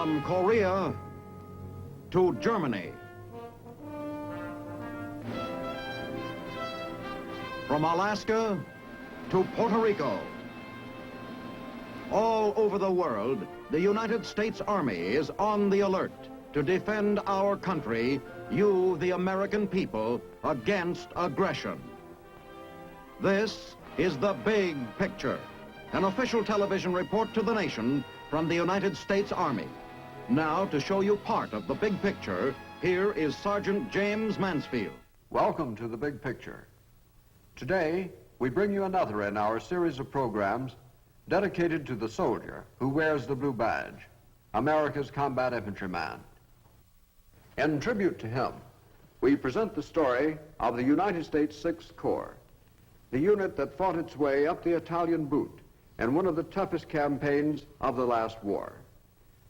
From Korea to Germany. From Alaska to Puerto Rico. All over the world, the United States Army is on the alert to defend our country, you, the American people, against aggression. This is The Big Picture, an official television report to the nation from the United States Army. Now, to show you part of the big picture, here is Sergeant James Mansfield. Welcome to The Big Picture. Today, we bring you another in our series of programs dedicated to the soldier who wears the blue badge, America's combat infantryman. In tribute to him, we present the story of the United States 6th Corps, the unit that fought its way up the Italian boot in one of the toughest campaigns of the last war.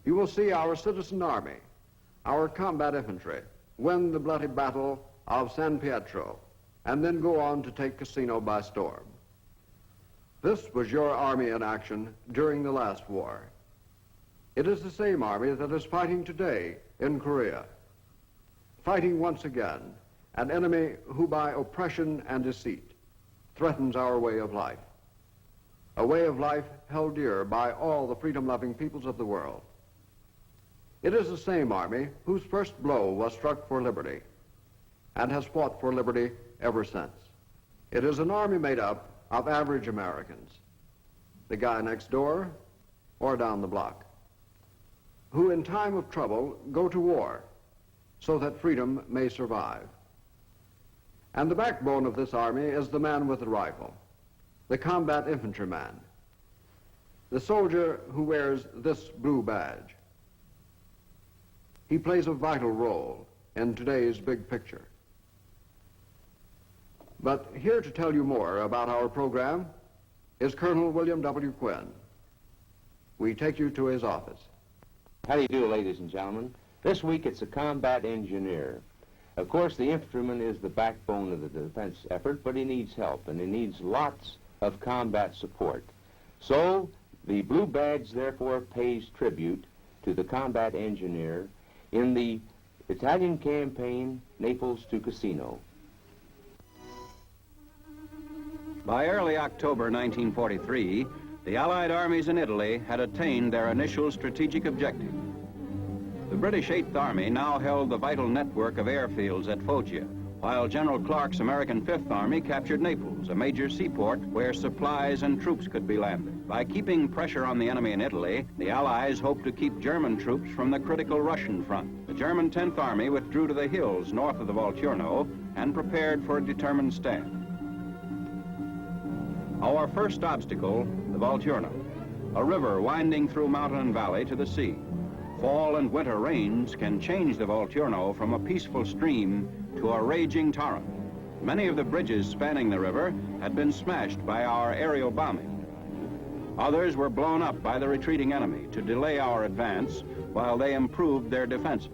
You will see our citizen army, our combat infantry, win the bloody battle of San Pietro, and then go on to take Cassino by storm. This was your army in action during the last war. It is the same army that is fighting today in Korea, fighting once again an enemy who by oppression and deceit threatens our way of life, a way of life held dear by all the freedom-loving peoples of the world. It is the same army whose first blow was struck for liberty and has fought for liberty ever since. It is an army made up of average Americans, the guy next door or down the block, who in time of trouble go to war so that freedom may survive. And the backbone of this army is the man with the rifle, the combat infantryman, the soldier who wears this blue badge. He plays a vital role in today's big picture. But here to tell you more about our program is Colonel William W. Quinn. We take you to his office. How do you do, ladies and gentlemen? This week it's a combat engineer. Of course, the infantryman is the backbone of the defense effort, but he needs help, and he needs lots of combat support. So, the blue badge, therefore, pays tribute to the combat engineer in the Italian campaign, Naples to Cassino. By early October 1943, the Allied armies in Italy had attained their initial strategic objective. The British 8th Army now held the vital network of airfields at Foggia, while General Clark's American 5th Army captured Naples, a major seaport where supplies and troops could be landed. By keeping pressure on the enemy in Italy, the Allies hoped to keep German troops from the critical Russian front. The German 10th Army withdrew to the hills north of the Volturno and prepared for a determined stand. Our first obstacle, the Volturno, a river winding through mountain and valley to the sea. Fall and winter rains can change the Volturno from a peaceful stream to a raging torrent. Many of the bridges spanning the river had been smashed by our aerial bombing. Others were blown up by the retreating enemy to delay our advance while they improved their defenses.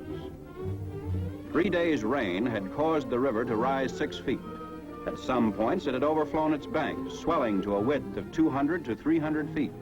3 days' rain had caused the river to rise 6 feet. At some points, it had overflown its banks, swelling to a width of 200 to 300 feet.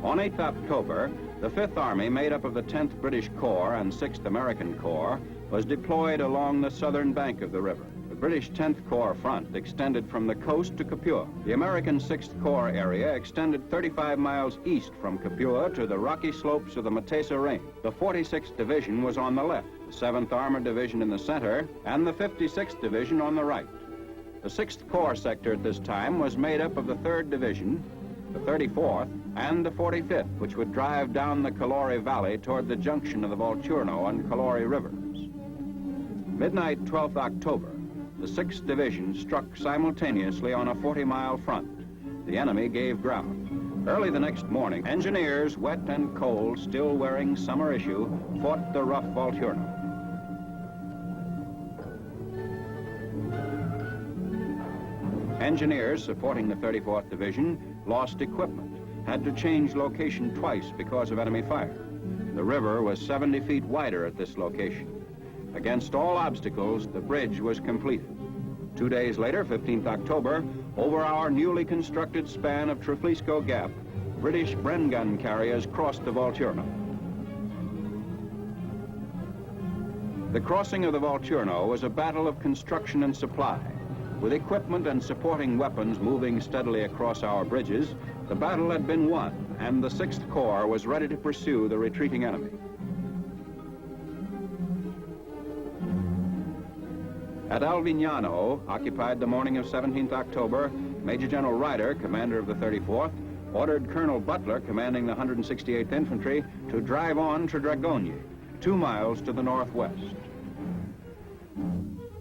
On 8th October, the 5th Army, made up of the 10th British Corps and 6th American Corps, was deployed along the southern bank of the river. The British 10th Corps front extended from the coast to Capua. The American 6th Corps area extended 35 miles east from Capua to the rocky slopes of the Matesa Range. The 46th Division was on the left, the 7th Armored Division in the center, and the 56th Division on the right. The 6th Corps sector at this time was made up of the 3rd Division, the 34th, and the 45th, which would drive down the Calore Valley toward the junction of the Volturno and Calore rivers. Midnight 12th October, the 6th Division struck simultaneously on a 40-mile front. The enemy gave ground. Early the next morning, engineers, wet and cold, still wearing summer issue, fought the rough Volturno. Engineers supporting the 34th Division lost equipment, had to change location twice because of enemy fire. The river was 70 feet wider at this location. Against all obstacles, the bridge was completed. 2 days later, 15th October, over our newly constructed span of Triflisco Gap, British Bren gun carriers crossed the Volturno. The crossing of the Volturno was a battle of construction and supply. With equipment and supporting weapons moving steadily across our bridges, the battle had been won, and the 6th Corps was ready to pursue the retreating enemy. At Alvignano, occupied the morning of 17th October, Major General Ryder, commander of the 34th, ordered Colonel Butler, commanding the 168th Infantry, to drive on to Dragogne, 2 miles to the northwest.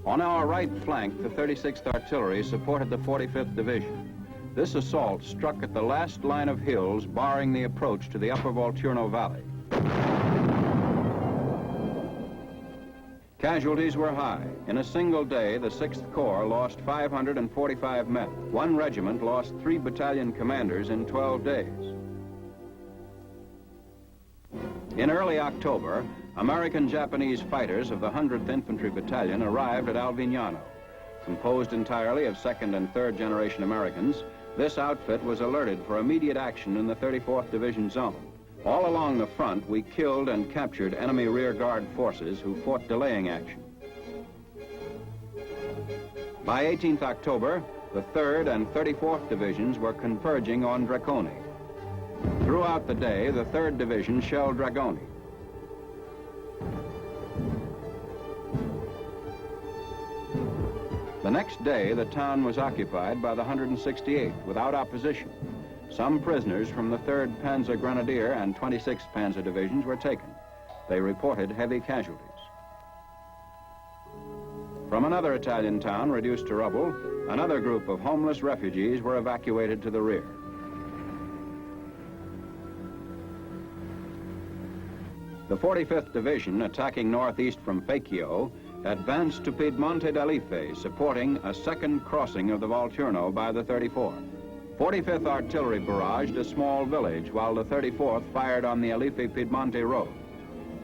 On our right flank, the 36th Artillery supported the 45th Division. This assault struck at the last line of hills barring the approach to the upper Volturno Valley. Casualties were high. In a single day, the 6th Corps lost 545 men. One regiment lost 3 battalion commanders in 12 days. In early October, American-Japanese fighters of the 100th Infantry Battalion arrived at Alvignano. Composed entirely of 2nd and 3rd generation Americans, this outfit was alerted for immediate action in the 34th Division zone. All along the front, we killed and captured enemy rear guard forces who fought delaying action. By 18th October, the 3rd and 34th Divisions were converging on Draconie. Throughout the day, the 3rd Division shelled Dragogne. The next day, the town was occupied by the 168th without opposition. Some prisoners from the 3rd Panzer Grenadier and 26th Panzer Divisions were taken. They reported heavy casualties. From another Italian town reduced to rubble, another group of homeless refugees were evacuated to the rear. The 45th Division, attacking northeast from Fecchio, advanced to Piedmonte d'Alife, supporting a second crossing of the Volturno by the 34th. 45th Artillery barraged a small village, while the 34th fired on the Alife-Piedmonte road.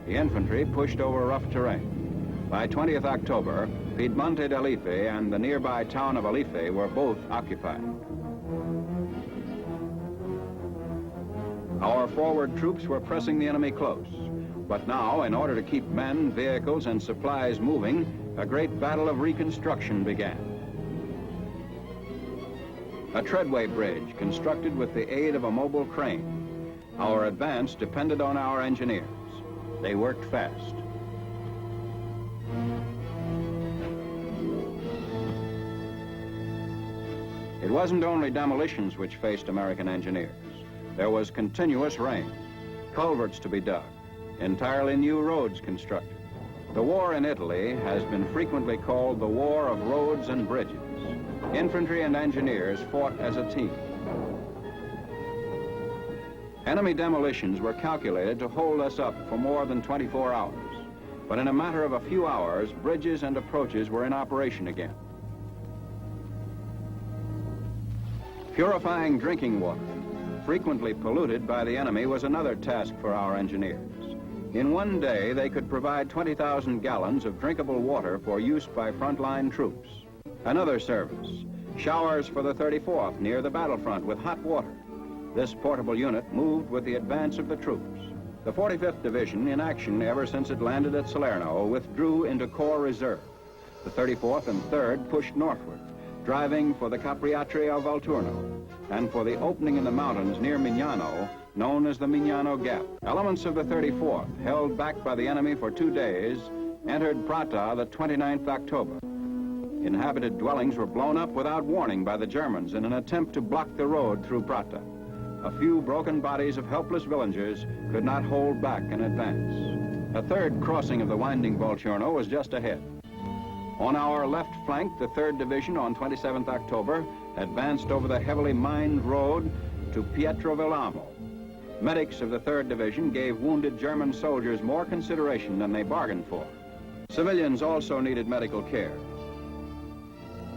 The infantry pushed over rough terrain. By 20th October, Piedmonte d'Alife and the nearby town of Alife were both occupied. Our forward troops were pressing the enemy close. But now, in order to keep men, vehicles, and supplies moving, a great battle of reconstruction began. A treadway bridge constructed with the aid of a mobile crane. Our advance depended on our engineers. They worked fast. It wasn't only demolitions which faced American engineers. There was continuous rain, culverts to be dug, entirely new roads constructed. The war in Italy has been frequently called the War of Roads and Bridges. Infantry and engineers fought as a team. Enemy demolitions were calculated to hold us up for more than 24 hours. But in a matter of a few hours, bridges and approaches were in operation again. Purifying drinking water, frequently polluted by the enemy, was another task for our engineers. In one day, they could provide 20,000 gallons of drinkable water for use by frontline troops. Another service, showers for the 34th near the battlefront with hot water. This portable unit moved with the advance of the troops. The 45th Division, in action ever since it landed at Salerno, withdrew into Corps Reserve. The 34th and 3rd pushed northward, driving for the Capriatri of Volturno and for the opening in the mountains near Mignano, known as the Mignano Gap. Elements of the 34th, held back by the enemy for 2 days, entered Prata the 29th October. Inhabited dwellings were blown up without warning by the Germans in an attempt to block the road through Prata. A few broken bodies of helpless villagers could not hold back an advance. A third crossing of the winding Volturno was just ahead. On our left flank, the 3rd Division on 27th October advanced over the heavily mined road to Pietrovillamo. Medics of the 3rd Division gave wounded German soldiers more consideration than they bargained for. Civilians also needed medical care.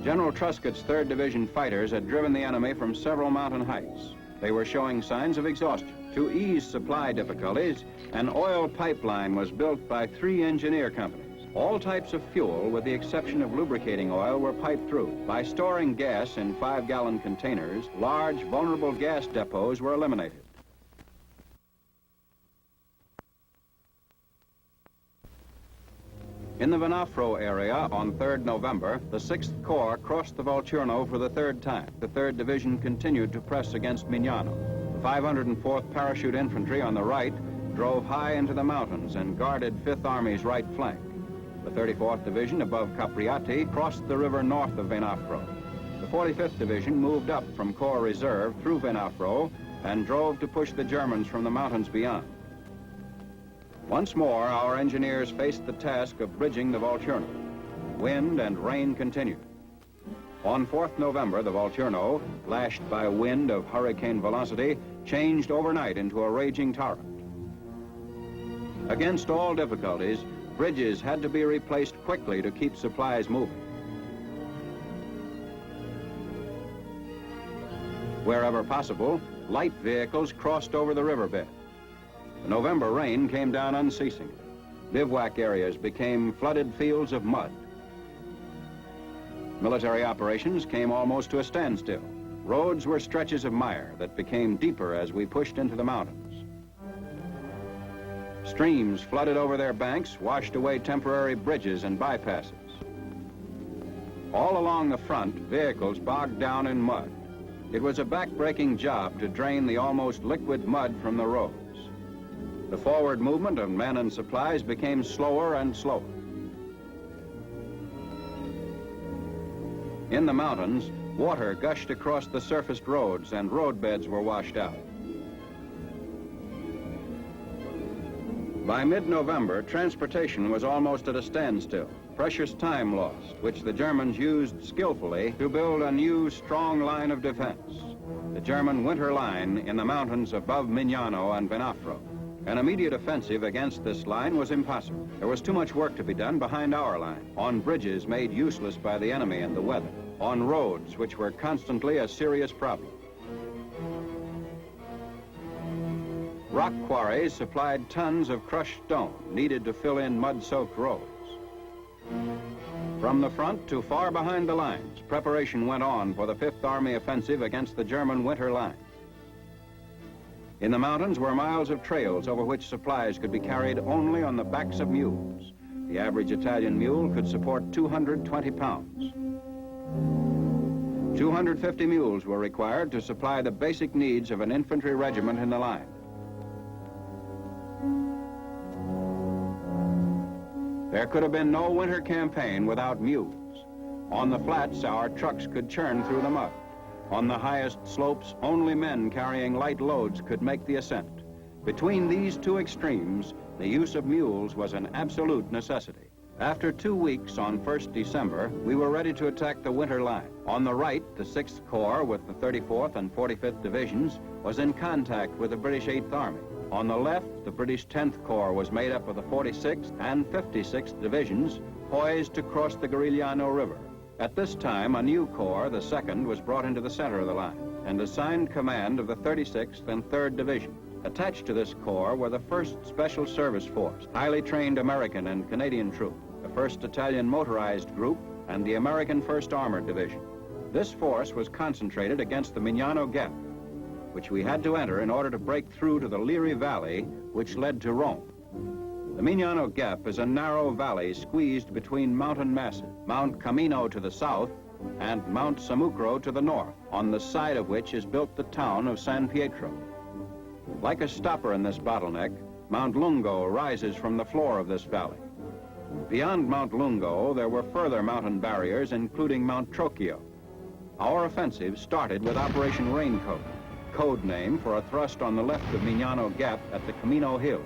General Truscott's 3rd Division fighters had driven the enemy from several mountain heights. They were showing signs of exhaustion. To ease supply difficulties, an oil pipeline was built by 3 engineer companies. All types of fuel, with the exception of lubricating oil, were piped through. By storing gas in 5-gallon containers, large, vulnerable gas depots were eliminated. In the Venafro area on 3rd November, the 6th Corps crossed the Volturno for the 3rd time. The 3rd Division continued to press against Mignano. The 504th Parachute Infantry on the right drove high into the mountains and guarded 5th Army's right flank. The 34th Division above Capriati crossed the river north of Venafro. The 45th Division moved up from Corps Reserve through Venafro and drove to push the Germans from the mountains beyond. Once more, our engineers faced the task of bridging the Volturno. Wind and rain continued. On 4th November, the Volturno, lashed by a wind of hurricane velocity, changed overnight into a raging torrent. Against all difficulties, bridges had to be replaced quickly to keep supplies moving. Wherever possible, light vehicles crossed over the riverbed. The November rain came down unceasingly. Bivouac areas became flooded fields of mud. Military operations came almost to a standstill. Roads were stretches of mire that became deeper as we pushed into the mountains. Streams flooded over their banks, washed away temporary bridges and bypasses. All along the front, vehicles bogged down in mud. It was a back-breaking job to drain the almost liquid mud from the roads. The forward movement of men and supplies became slower and slower. In the mountains, water gushed across the surfaced roads and roadbeds were washed out. By mid-November, transportation was almost at a standstill. Precious time lost, which the Germans used skillfully to build a new, strong line of defense. The German winter line in the mountains above Mignano and Venafro. An immediate offensive against this line was impossible. There was too much work to be done behind our line, on bridges made useless by the enemy and the weather, on roads which were constantly a serious problem. Rock quarries supplied tons of crushed stone needed to fill in mud-soaked roads. From the front to far behind the lines, preparation went on for the 5th Army offensive against the German winter line. In the mountains were miles of trails over which supplies could be carried only on the backs of mules. The average Italian mule could support 220 pounds. 250 mules were required to supply the basic needs of an infantry regiment in the line. There could have been no winter campaign without mules. On the flats, our trucks could churn through the mud. On the highest slopes, only men carrying light loads could make the ascent. Between these two extremes, the use of mules was an absolute necessity. After 2 weeks on 1st December, we were ready to attack the winter line. On the right, the 6th Corps with the 34th and 45th Divisions was in contact with the British 8th Army. On the left, the British 10th Corps was made up of the 46th and 56th Divisions, poised to cross the Garigliano River. At this time, a new corps, the 2nd, was brought into the center of the line and assigned command of the 36th and 3rd Division. Attached to this corps were the 1st Special Service Force, highly trained American and Canadian troops, the 1st Italian Motorized Group, and the American 1st Armored Division. This force was concentrated against the Mignano Gap, which we had to enter in order to break through to the Liri Valley, which led to Rome. The Mignano Gap is a narrow valley squeezed between mountain masses, Mount Camino to the south and Mount Samucro to the north, on the side of which is built the town of San Pietro. Like a stopper in this bottleneck, Mount Lungo rises from the floor of this valley. Beyond Mount Lungo, there were further mountain barriers, including Mount Trocchio. Our offensive started with Operation Raincoat, code name for a thrust on the left of Mignano Gap at the Camino Hills.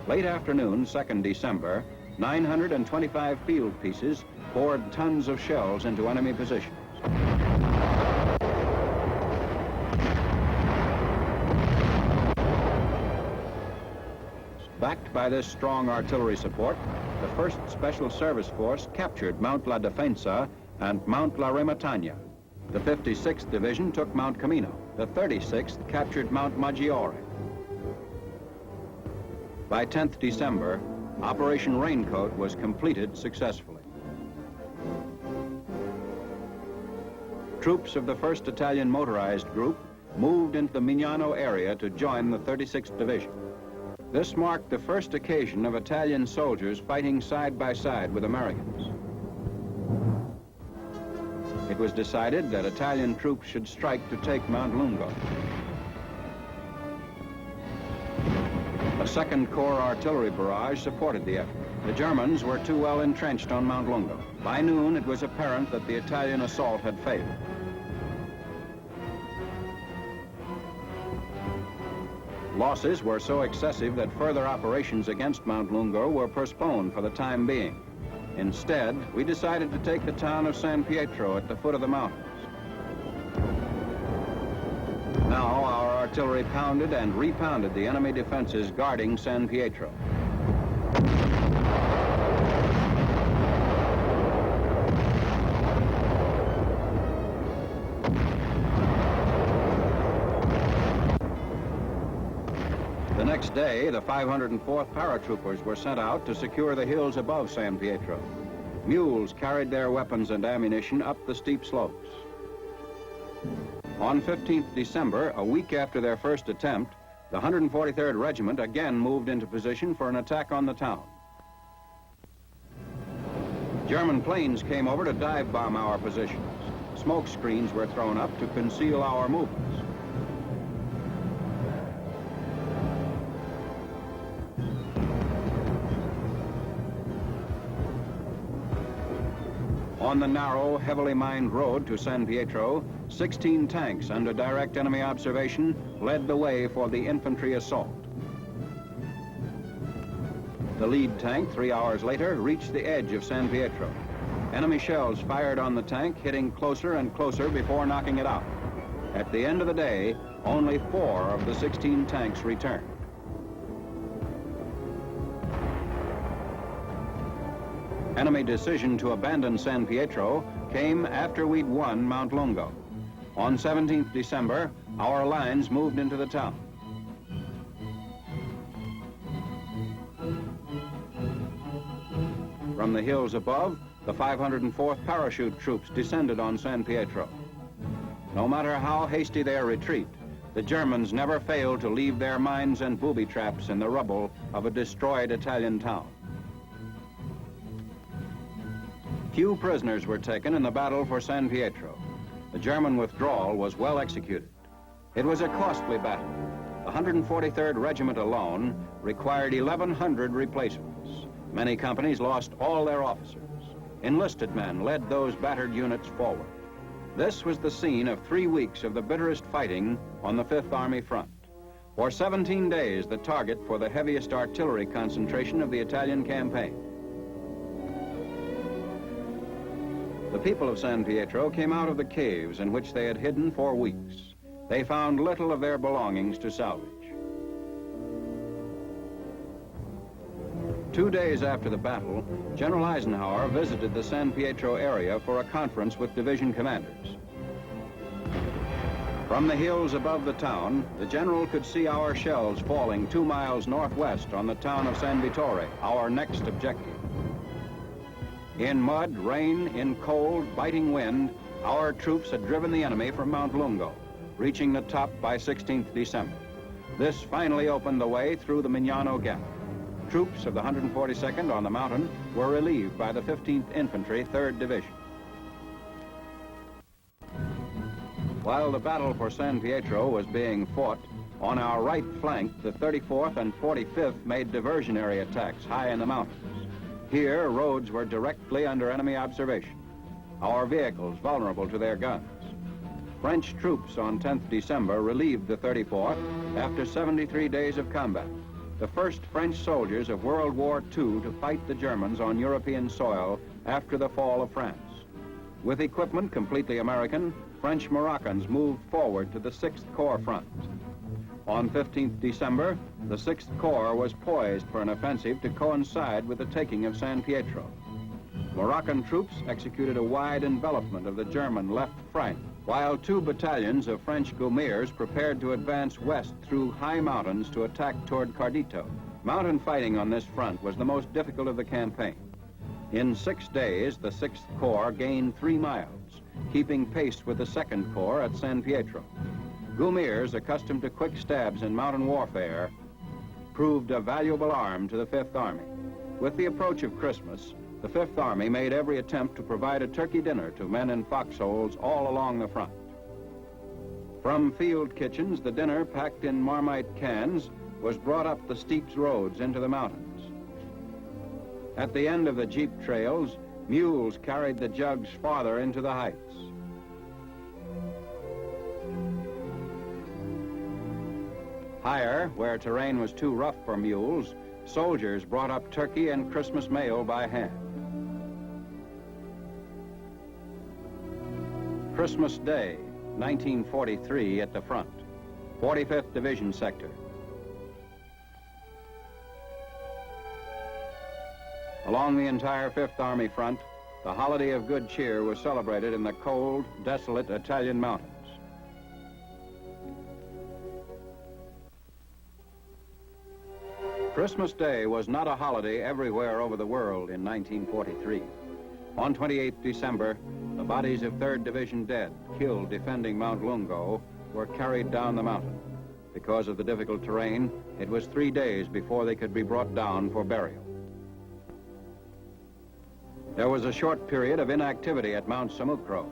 Late afternoon, 2nd December, 925 field pieces poured tons of shells into enemy positions. Backed by this strong artillery support, the 1st Special Service Force captured Mount La Defensa and Mount La Rematagna. The 56th Division took Mount Camino. The 36th captured Mount Maggiore. By 10th December, Operation Raincoat was completed successfully. Troops of the 1st Italian Motorized Group moved into the Mignano area to join the 36th Division. This marked the first occasion of Italian soldiers fighting side by side with Americans. It was decided that Italian troops should strike to take Mount Lungo. A Second Corps artillery barrage supported the effort. The Germans were too well entrenched on Mount Lungo. By noon, it was apparent that the Italian assault had failed. Losses were so excessive that further operations against Mount Lungo were postponed for the time being. Instead, we decided to take the town of San Pietro at the foot of the mountains. Now, our artillery pounded and repounded the enemy defenses guarding San Pietro. The next day, the 504th paratroopers were sent out to secure the hills above San Pietro. Mules carried their weapons and ammunition up the steep slopes. On 15th December, a week after their first attempt, the 143rd Regiment again moved into position for an attack on the town. German planes came over to dive bomb our positions. Smoke screens were thrown up to conceal our movements. On the narrow, heavily mined road to San Pietro, 16 tanks under direct enemy observation led the way for the infantry assault. The lead tank, 3 hours later, reached the edge of San Pietro. Enemy shells fired on the tank, hitting closer and closer before knocking it out. At the end of the day, only 4 of the 16 tanks returned. Enemy decision to abandon San Pietro came after we'd won Mount Lungo. On 17th December, our lines moved into the town. From the hills above, the 504th Parachute troops descended on San Pietro. No matter how hasty their retreat, the Germans never failed to leave their mines and booby traps in the rubble of a destroyed Italian town. Few prisoners were taken in the battle for San Pietro. The German withdrawal was well executed. It was a costly battle. The 143rd Regiment alone required 1,100 replacements. Many companies lost all their officers. Enlisted men led those battered units forward. This was the scene of 3 weeks of the bitterest fighting on the 5th Army front. For 17 days, the target for the heaviest artillery concentration of the Italian campaign. The people of San Pietro came out of the caves in which they had hidden for weeks. They found little of their belongings to salvage. 2 days after the battle, General Eisenhower visited the San Pietro area for a conference with division commanders. From the hills above the town, the general could see our shells falling 2 miles northwest on the town of San Vittore, our next objective. In mud, rain, in cold, biting wind, our troops had driven the enemy from Mount Lungo, reaching the top by 16th December. This finally opened the way through the Mignano Gap. Troops of the 142nd on the mountain were relieved by the 15th Infantry, 3rd Division. While the battle for San Pietro was being fought, on our right flank, the 34th and 45th made diversionary attacks high in the mountains. Here, roads were directly under enemy observation, our vehicles vulnerable to their guns. French troops on 10th December relieved the 34th after 73 days of combat, the first French soldiers of World War II to fight the Germans on European soil after the fall of France. With equipment completely American, French Moroccans moved forward to the 6th Corps front. On 15th December, the 6th Corps was poised for an offensive to coincide with the taking of San Pietro. Moroccan troops executed a wide envelopment of the German left flank, while 2 battalions of French Gaumiers prepared to advance west through high mountains to attack toward Cardito. Mountain fighting on this front was the most difficult of the campaign. In 6 days, the 6th Corps gained 3 miles, keeping pace with the 2nd Corps at San Pietro. Gaumiers, accustomed to quick stabs in mountain warfare, proved a valuable arm to the Fifth Army. With the approach of Christmas, the Fifth Army made every attempt to provide a turkey dinner to men in foxholes all along the front. From field kitchens, the dinner, packed in Marmite cans, was brought up the steep roads into the mountains. At the end of the jeep trails, mules carried the jugs farther into the heights. Higher, where terrain was too rough for mules, soldiers brought up turkey and Christmas mail by hand. Christmas Day, 1943, at the front, 45th Division sector. Along the entire Fifth Army front, the holiday of good cheer was celebrated in the cold, desolate Italian mountains. Christmas Day was not a holiday everywhere over the world in 1943. On 28 December, the bodies of 3rd Division dead, killed defending Mount Lungo, were carried down the mountain. Because of the difficult terrain, it was 3 days before they could be brought down for burial. There was a short period of inactivity at Mount Samukro,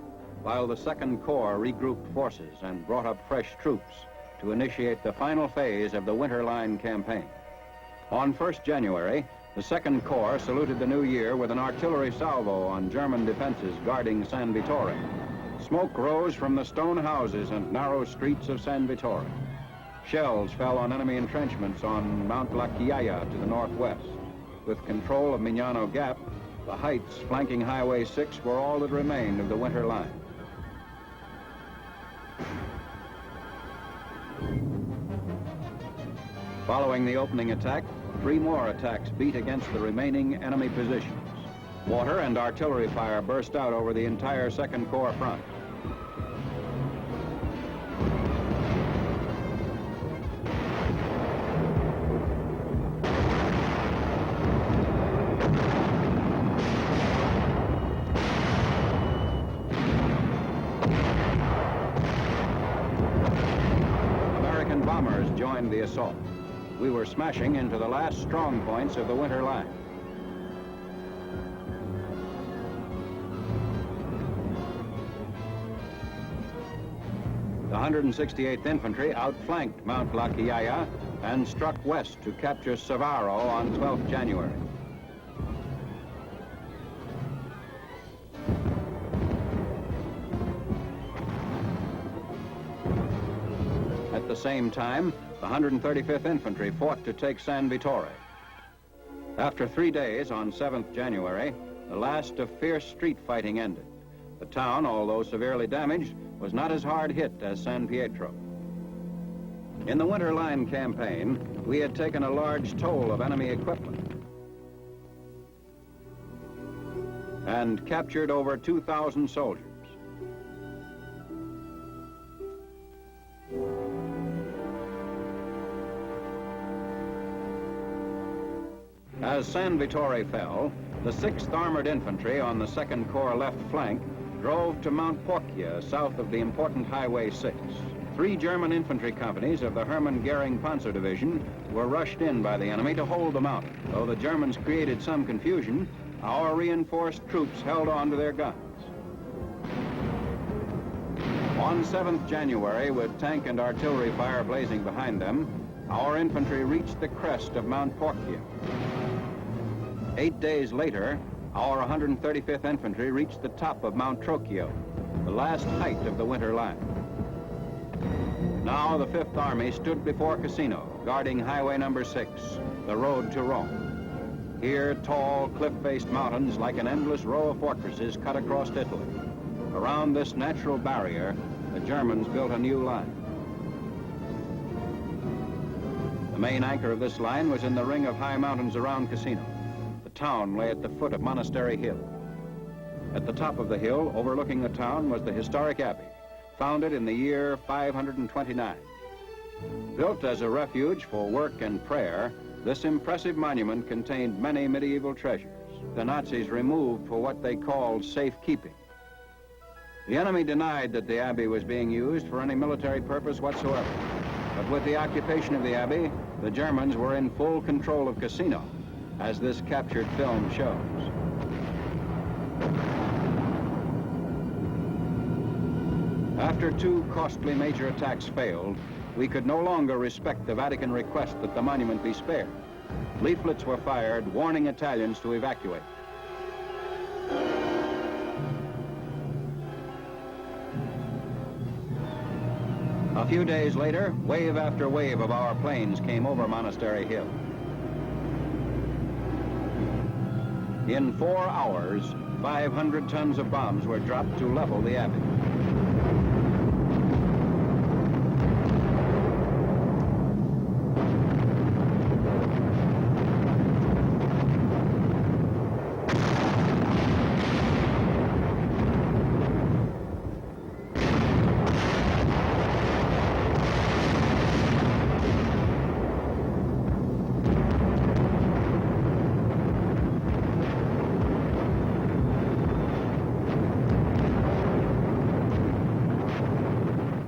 while the 2nd Corps regrouped forces and brought up fresh troops to initiate the final phase of the Winter Line campaign. On 1st January, the 2nd Corps saluted the new year with an artillery salvo on German defenses guarding San Vittore. Smoke rose from the stone houses and narrow streets of San Vittore. Shells fell on enemy entrenchments on Mount La Chiaia to the northwest. With control of Mignano Gap, the heights flanking Highway 6 were all that remained of the Winter Line. Following the opening attack, 3 more attacks beat against the remaining enemy positions. Water and artillery fire burst out over the entire 2nd Corps front. American bombers joined the assault. We were smashing into the last strong points of the Winter Line. The 168th Infantry outflanked Mount La Chiaia and struck west to capture Savaro on 12th January. At the same time, the 135th Infantry fought to take San Vittore. After 3 days, on 7th January, the last of fierce street fighting ended. The town, although severely damaged, was not as hard hit as San Pietro. In the Winter Line campaign, we had taken a large toll of enemy equipment and captured over 2,000 soldiers. As San Vittore fell, the 6th Armored Infantry on the 2nd Corps left flank drove to Mount Porcia, south of the important Highway 6. 3 German infantry companies of the Hermann Goering Panzer Division were rushed in by the enemy to hold the mountain. Though the Germans created some confusion, our reinforced troops held on to their guns. On 7th January, with tank and artillery fire blazing behind them, our infantry reached the crest of Mount Porcia. 8 days later, our 135th Infantry reached the top of Mount Trocchio, the last height of the Winter Line. Now the 5th Army stood before Cassino, guarding Highway number 6, the road to Rome. Here, tall, cliff-faced mountains like an endless row of fortresses cut across Italy. Around this natural barrier, the Germans built a new line. The main anchor of this line was in the ring of high mountains around Cassino. The town lay at the foot of Monastery Hill. At the top of the hill, overlooking the town, was the historic abbey, founded in the year 529. Built as a refuge for work and prayer, this impressive monument contained many medieval treasures. The Nazis removed for what they called safekeeping. The enemy denied that the abbey was being used for any military purpose whatsoever. But with the occupation of the Abbey, the Germans were in full control of Cassino, as this captured film shows. After 2 costly major attacks failed, we could no longer respect the Vatican request that the monument be spared. Leaflets were fired warning Italians to evacuate. A few days later, wave after wave of our planes came over Monastery Hill. In 4 hours, 500 tons of bombs were dropped to level the Abbey.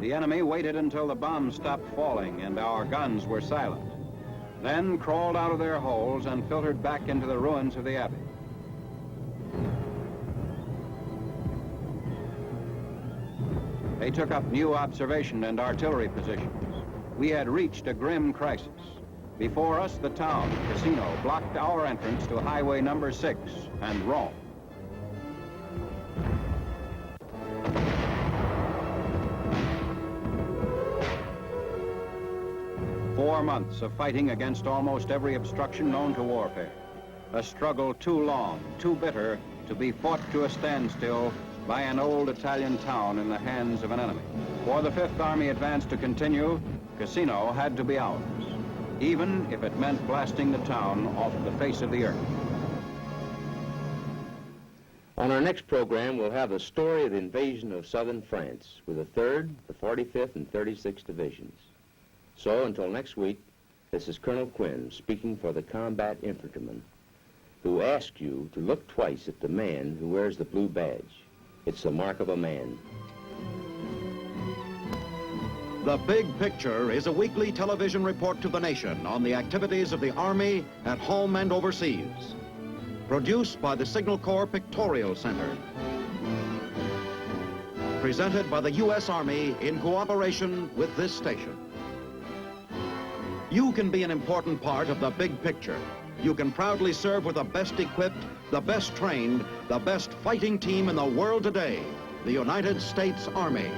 The enemy waited until the bombs stopped falling and our guns were silent, then crawled out of their holes and filtered back into the ruins of the Abbey. They took up new observation and artillery positions. We had reached a grim crisis. Before us, the town, Cassino, blocked our entrance to Highway number 6 and Rome. Four months of fighting against almost every obstruction known to warfare. A struggle too long, too bitter, to be fought to a standstill by an old Italian town in the hands of an enemy. For the Fifth Army advance to continue, Cassino had to be ours, even if it meant blasting the town off the face of the earth. On our next program, we'll have the story of the invasion of southern France with the 3rd, the 45th, and 36th Divisions. So, until next week, this is Colonel Quinn speaking for the combat infantryman, who asks you to look twice at the man who wears the blue badge. It's the mark of a man. The Big Picture is a weekly television report to the nation on the activities of the Army at home and overseas. Produced by the Signal Corps Pictorial Center. Presented by the U.S. Army in cooperation with this station. You can be an important part of the big picture. You can proudly serve with the best equipped, the best trained, the best fighting team in the world today, the United States Army.